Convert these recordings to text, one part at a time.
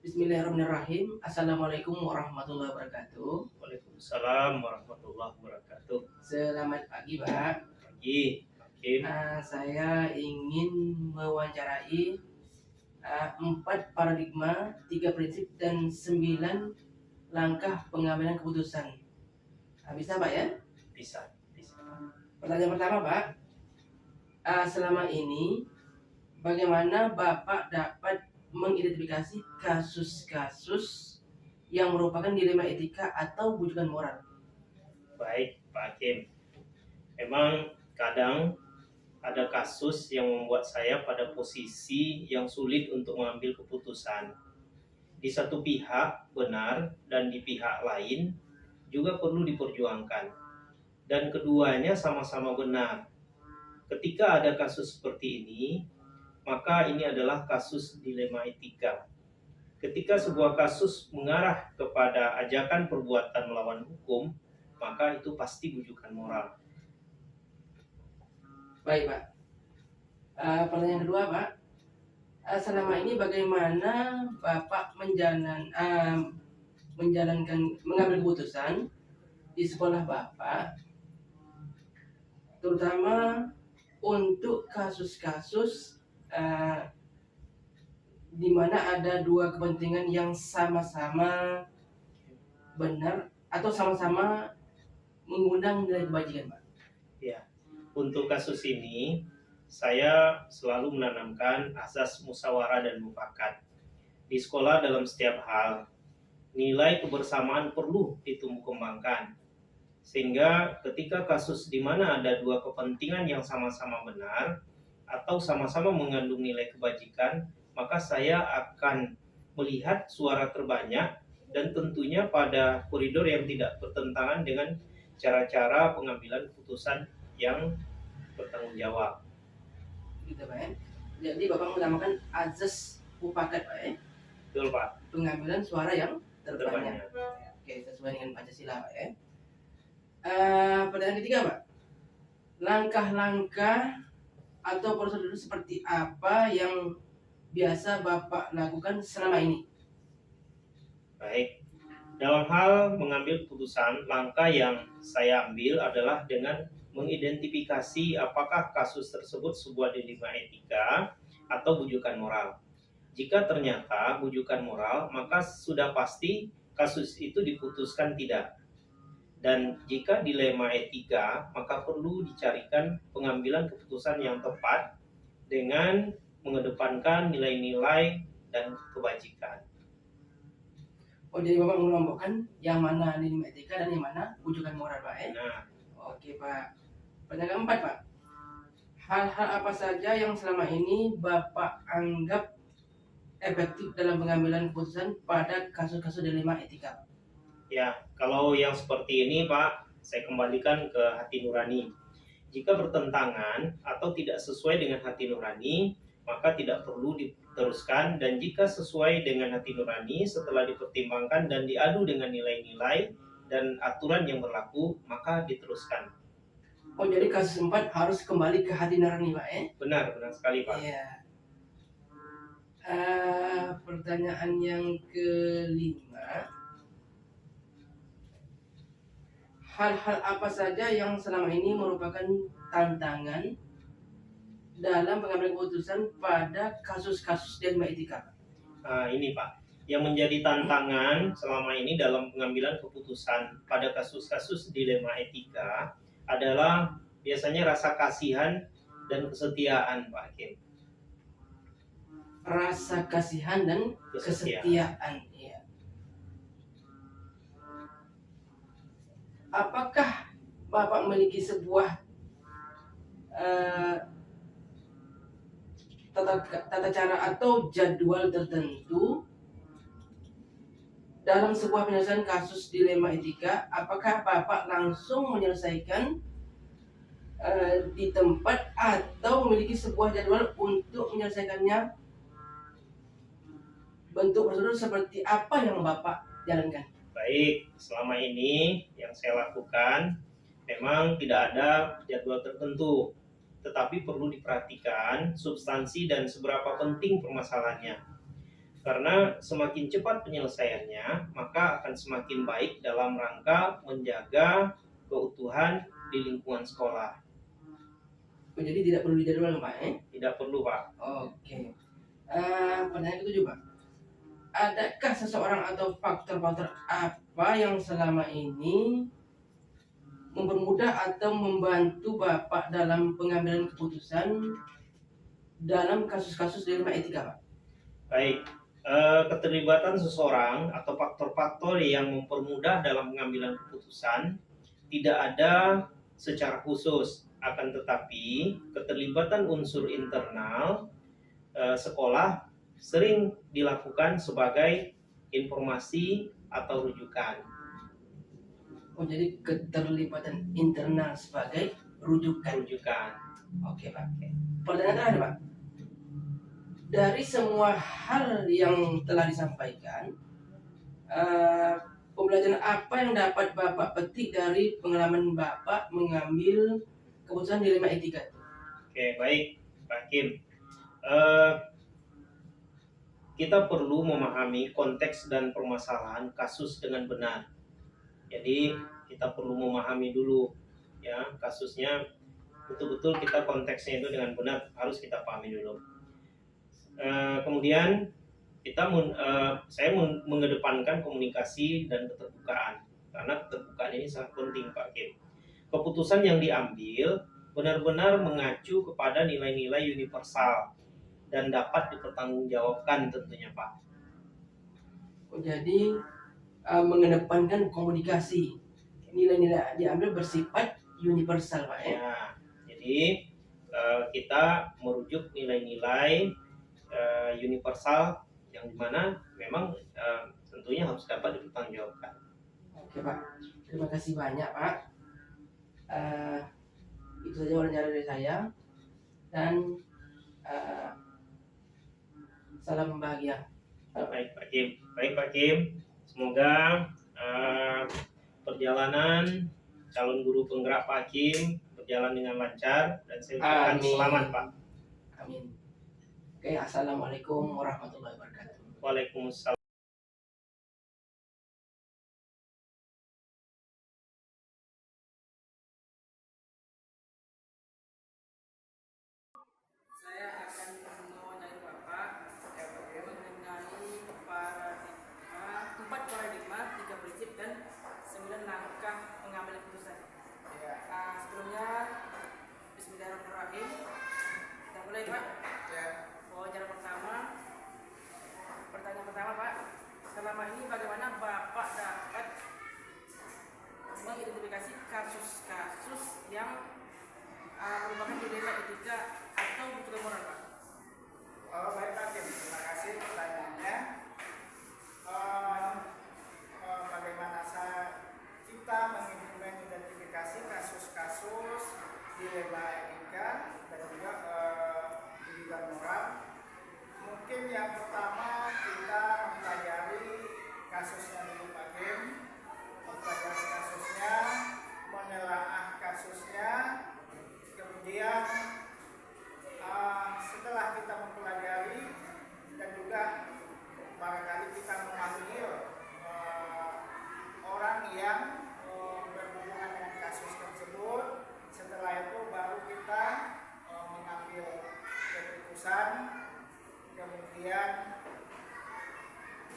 Bismillahirrahmanirrahim. Assalamualaikum warahmatullahi wabarakatuh. Waalaikumsalam warahmatullahi wabarakatuh. Selamat pagi, Pak. Pagi, Hakim. Saya ingin mewawancarai 4 paradigma, 3 prinsip, dan 9 langkah pengambilan keputusan. Bisa, Pak ya? Bisa, bisa. Pertanyaan pertama, Pak. Selama ini, bagaimana Bapak dapat mengidentifikasi kasus-kasus yang merupakan dilema etika atau bujukan moral? Baik, Pak Hakim. Memang kadang ada kasus yang membuat saya pada posisi yang sulit untuk mengambil keputusan. Di satu pihak benar dan di pihak lain juga perlu diperjuangkan. Dan keduanya sama-sama benar. Ketika ada kasus seperti ini, maka ini adalah kasus dilema etika. Ketika sebuah kasus mengarah kepada ajakan perbuatan melawan hukum, maka itu pasti bujukan moral. Baik, Pak. Pertanyaan kedua, Pak. Selama ini bagaimana Bapak menjalankan mengambil keputusan di sekolah Bapak, terutama untuk kasus-kasus di mana ada dua kepentingan yang sama-sama benar atau sama-sama mengundang nilai kebajikan, Pak? Ya, untuk kasus ini saya selalu menanamkan asas musyawarah dan mufakat. Di sekolah dalam setiap hal, nilai kebersamaan perlu ditumbuh kembangkan. Sehingga ketika kasus di mana ada dua kepentingan yang sama-sama benar atau sama-sama mengandung nilai kebajikan, maka saya akan melihat suara terbanyak dan tentunya pada koridor yang tidak bertentangan dengan cara-cara pengambilan keputusan yang bertanggung jawab. Gitu, Pak ya. Jadi Bapak mengutamakan azas mufakat, Pak ya. Betul, Pak. Pengambilan suara yang terbanyak. Terbanyak. Oke, sesuai dengan Pancasila, Pak ya. Pertanyaan ketiga, Pak. Langkah-langkah atau prosedur seperti apa yang biasa Bapak lakukan selama ini? Baik. Dalam hal mengambil keputusan, langkah yang saya ambil adalah dengan mengidentifikasi apakah kasus tersebut sebuah dilema etika atau bujukan moral. Jika ternyata bujukan moral, maka sudah pasti kasus itu diputuskan tidak. Dan jika dilema etika, maka perlu dicarikan pengambilan keputusan yang tepat dengan mengedepankan nilai-nilai dan kebajikan. Oh, jadi Bapak mengelompokkan yang mana dilema etika dan yang mana bujukan moral, Pak ya? Nah, Oke, Pak. Pertanyaan keempat, Pak. Hal-hal apa saja yang selama ini Bapak anggap efektif dalam pengambilan keputusan pada kasus-kasus dilema etika? ya, kalau yang seperti ini, Pak, saya kembalikan ke hati nurani. Jika bertentangan atau tidak sesuai dengan hati nurani, maka tidak perlu diteruskan, dan jika sesuai dengan hati nurani setelah dipertimbangkan dan diadu dengan nilai-nilai dan aturan yang berlaku, maka diteruskan. Oh, jadi kasus 4 harus kembali ke hati nurani, Pak ya? Benar, benar sekali, Pak. Iya. Pertanyaan yang kelima. Hal-hal apa saja yang selama ini merupakan tantangan dalam pengambilan keputusan pada kasus-kasus dilema etika? Ini, Pak, yang menjadi tantangan selama ini dalam pengambilan keputusan pada kasus-kasus dilema etika adalah biasanya rasa kasihan dan kesetiaan, Pak Hakim. Rasa kasihan dan kesetiaan. Ya. Apakah Bapak memiliki sebuah tata cara atau jadwal tertentu dalam sebuah penyelesaian kasus dilema etika? Apakah Bapak langsung menyelesaikan di tempat atau memiliki sebuah jadwal untuk menyelesaikannya? Bentuk prosedur seperti apa yang Bapak jalankan? Baik, selama ini yang saya lakukan memang tidak ada jadwal tertentu, tetapi perlu diperhatikan substansi dan seberapa penting permasalahannya. Karena semakin cepat penyelesaiannya, maka akan semakin baik dalam rangka menjaga keutuhan di lingkungan sekolah. Oh, jadi tidak perlu dijadwalkan Pak, Tidak perlu, Pak. Oke. Pertanyaan ketujuh Pak. Adakah seseorang atau faktor-faktor apa yang selama ini mempermudah atau membantu Bapak dalam pengambilan keputusan dalam kasus-kasus dilema etika, Pak? Baik, keterlibatan seseorang atau faktor-faktor yang mempermudah dalam pengambilan keputusan tidak ada secara khusus, akan tetapi keterlibatan unsur internal sekolah sering dilakukan sebagai informasi atau rujukan. Oh, jadi keterlibatan internal sebagai rujukan. Oke, Pak. Pertanyaan terakhir, Pak. Dari semua hal yang telah disampaikan, pembelajaran apa yang dapat Bapak petik dari pengalaman Bapak mengambil keputusan dilema etika? Oke, baik, Pak Kim. Kita perlu memahami konteks dan permasalahan kasus dengan benar. Jadi kita perlu memahami dulu ya kasusnya, betul-betul kita konteksnya itu dengan benar harus kita pahami dulu. Kemudian saya mengedepankan komunikasi dan keterbukaan, karena keterbukaan ini sangat penting, Pak Kim. Keputusan yang diambil benar-benar mengacu kepada nilai-nilai universal dan dapat dipertanggungjawabkan tentunya, Pak. Oh, jadi mengedepankan komunikasi, nilai-nilai diambil bersifat universal, Pak, ya? Ya, jadi kita merujuk nilai-nilai universal yang dimana memang tentunya harus dapat dipertanggungjawabkan. Oke, Pak, terima kasih banyak, Pak. Itu saja wawancara dari saya, dan salam bahagia. Baik, Pak Kim. Semoga perjalanan calon guru penggerak Pak Kim berjalan dengan lancar, dan saya ucapkan Amin. selamat, Pak. Amin. Oke, assalamualaikum warahmatullahi wabarakatuh. Waalaikumsalam. Saya akan mewawancarai Bapak mengenai empat paradigma, 3 prinsip dan 9 langkah pengambilan keputusan. Sebelumnya, Bismillahirrahmanirrahim. Kita mulai, Pak. Wawancara pertama. Pertanyaan pertama, Pak. Selama ini bagaimana Bapak dapat mengidentifikasi kasus-kasus yang merupakan dilema etika atau butuh moral, Pak? Baik Pak Kim, terima kasih pertanyaannya. Bagaimana kita mengidentifikasi kasus-kasus dilema etika dan juga di bidang moral. Mungkin yang pertama kita mempelajari kasusnya dulu Pak Kim, mempelajari kasusnya, menelaah kasusnya, kemudian setelah kita mempelajari dan juga barangkali kita memanggil orang yang berhubungan dengan kasus tersebut, setelah itu baru kita mengambil keputusan. Kemudian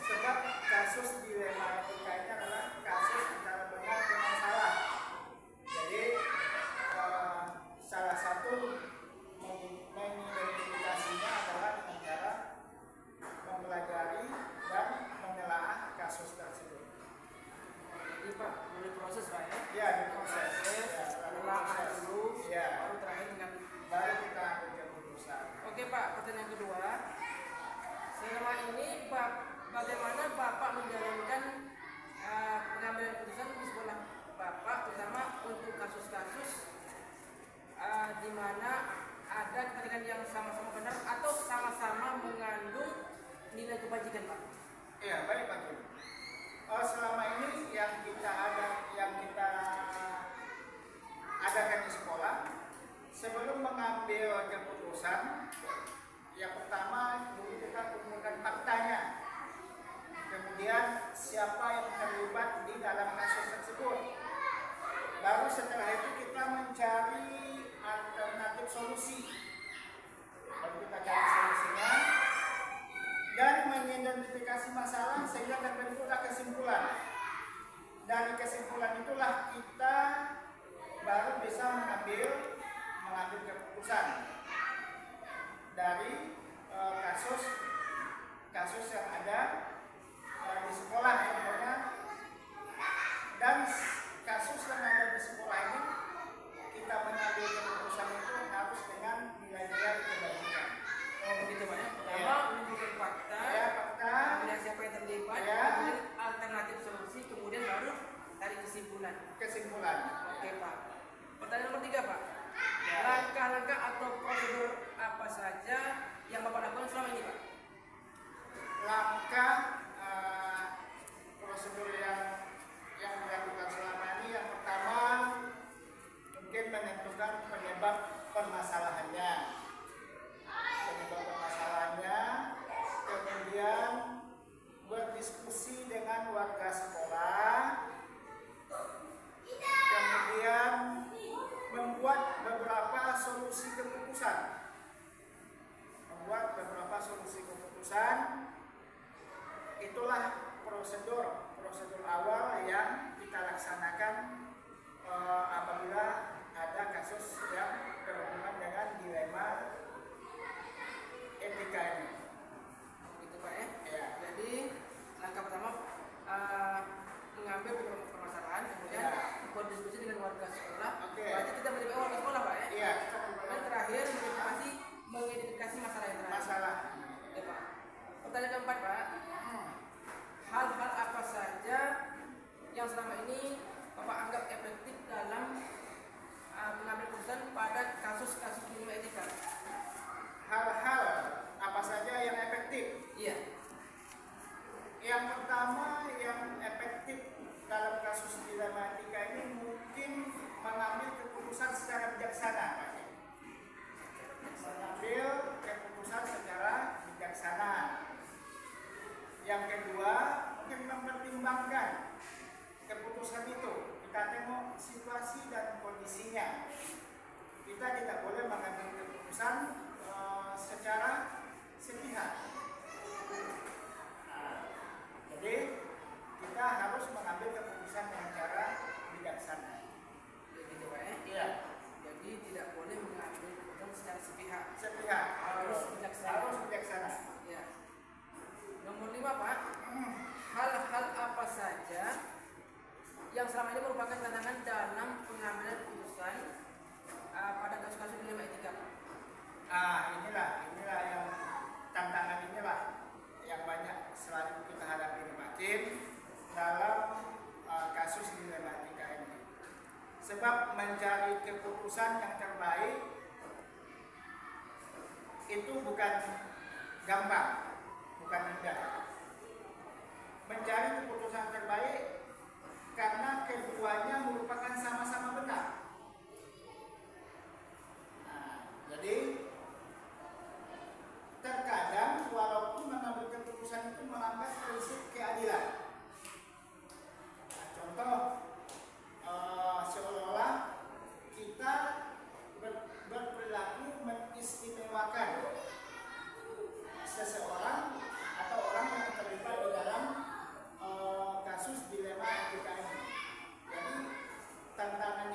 sebab kasus dilema etika ini adalah kasus antara benar dengan salah. Jadi salah satu mengidentifikasinya adalah dengan cara mempelajari dan menelaah kasus tersebut. Jadi Pak, boleh proses Pak ya? Ya, diproses. Menelaah dulu, Ya, baru terakhir dengan baru kita ambil keputusan. Oke Pak, pertanyaan kedua. Selama ini bagaimana Bapak menjalankan pengambilan keputusan di sekolah Bapak, terutama untuk kasus-kasus di mana ada kepentingan yang sama-sama benar atau sama-sama mengandung nilai kebajikan, Pak? Iya, baik Pak Kim. Selama ini yang kita adakan di sekolah, sebelum mengambil keputusan, yang pertama dulu kita kumpulkan faktanya. setelah itu kita mencari alternatif solusi. Lalu kita cari solusinya dan mengidentifikasi masalah sehingga terbentuklah kesimpulan. Dari kesimpulan itulah kita baru bisa mengambil keputusan dari kasus yang ada di sekolah ya, pokoknya. Dan kasus yang ada di sekolah ini kita mengambil keputusan itu harus dengan nilai-nilai kebajikan. Oh begitu Pak ya. Pertama Ya. menunjukkan fakta, Ya, fakta. kemudian siapa yang terlibat, Ya. kemudian alternatif solusi, kemudian baru tarik kesimpulan. Kesimpulan. Oke Pak. Pertanyaan nomor 3 Pak. Ya. Langkah-langkah atau prosedur apa saja yang Bapak lakukan selama ini Pak? Langkah prosedur yang dilakukan selama ini, yang pertama mungkin menentukan penyebab permasalahannya, kemudian berdiskusi dengan warga sekolah, kemudian membuat beberapa solusi keputusan. Itulah prosedur awal yang kita laksanakan apabila ada kasus yang berhubungan dengan dilema etika ini. Gitu Pak ya. Ya. Jadi langkah pertama mengambil beberapa permasalahan, kemudian Ya. berdiskusi dengan warga sekolah. Oke. Berarti kita melibatkan warga sekolah Pak ya. Iya, Dan terakhir mengidentifikasi masalah yang terakhir. masalah. Ya, Pak. Pertanyaan keempat Pak. Hal-hal apa saja yang selama ini Bapak anggap efektif dalam mengambil keputusan pada kasus-kasus dilema etika? Hal-hal apa saja yang efektif? Iya. Yang pertama yang efektif dalam kasus dilema etika ini mungkin mengambil keputusan secara bijaksana, Pak. Mengambil keputusan secara bijaksana. Yang kedua, mungkin mempertimbangkan keputusan itu. Kita tengok situasi dan kondisinya. Kita tidak boleh mengambil keputusan secara sepihak. Jadi kita harus mengambil keputusan dengan cara bijaksana. Begitu Pak ya. Iya. Jadi tidak boleh mengambil keputusan secara sepihak. Sepihak. Harus bijaksana. Harus bijaksana. Ya. Nomor 5 Pak. Hal-hal apa saja yang selama ini merupakan tantangan dalam pengambilan keputusan pada kasus-kasus dilema etika Pak? Inilah yang tantangan inilah yang banyak selalu kita hadapi Makin dalam kasus dilema etika ini. Sebab mencari keputusan yang terbaik itu bukan gampang, bukan mudah. Mencari keputusan terbaik karena keduanya merupakan sama-sama benar. Jadi terkadang walaupun mengambil keputusan itu melanggar prinsip keadilan. Contoh, seolah-olah kita berperilaku mengistimewakan seseorang atau orang yang terlibat di dalam kasus dilema etika ini. Jadi tantangan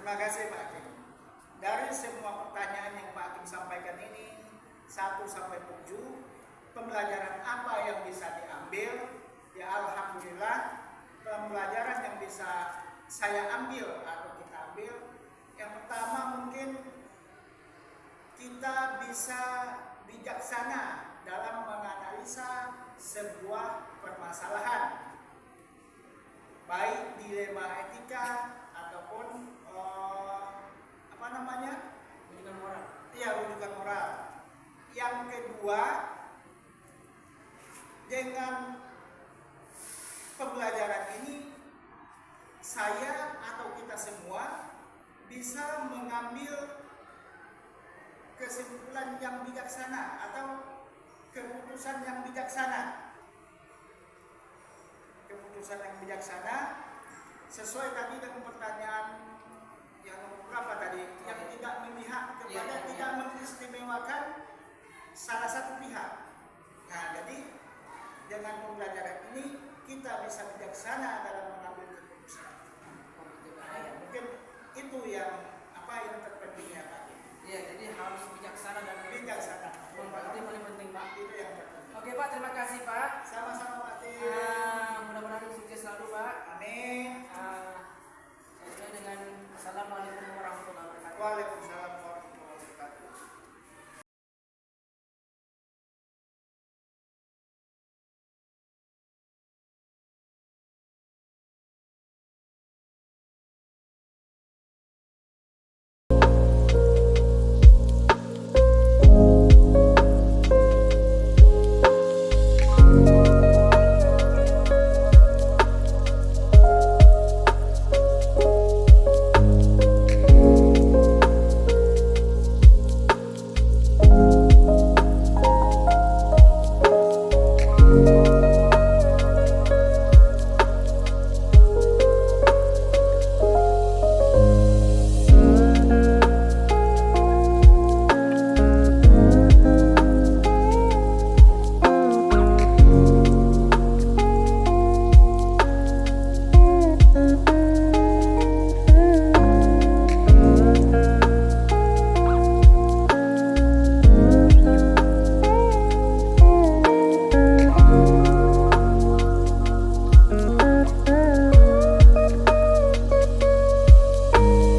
Terima kasih Pak Hakim. Dari semua pertanyaan yang Pak Hakim sampaikan ini 1 sampai 7, pembelajaran apa yang bisa diambil? Ya alhamdulillah, pembelajaran yang bisa saya ambil atau kita ambil, yang pertama mungkin kita bisa bijaksana dalam menganalisa sebuah permasalahan, baik dilema etika ataupun Rujukan moral. iya, rujukan moral. Yang kedua, dengan pembelajaran ini saya atau kita semua bisa mengambil kesimpulan yang bijaksana atau keputusan yang bijaksana. Keputusan yang bijaksana sesuai tadi dengan pertanyaan yang nomor berapa tadi, yang tidak memihak kepada, tidak mengistimewakan salah satu pihak. Nah, jadi dengan pembelajaran ini kita bisa bijaksana dalam mengambil keputusan. Mungkin itu yang terpentingnya tadi. Iya, jadi harus bijaksana dan Bijaksana. Yang paling penting Pak. Itu yang terpenting. Oke Pak, terima kasih Pak.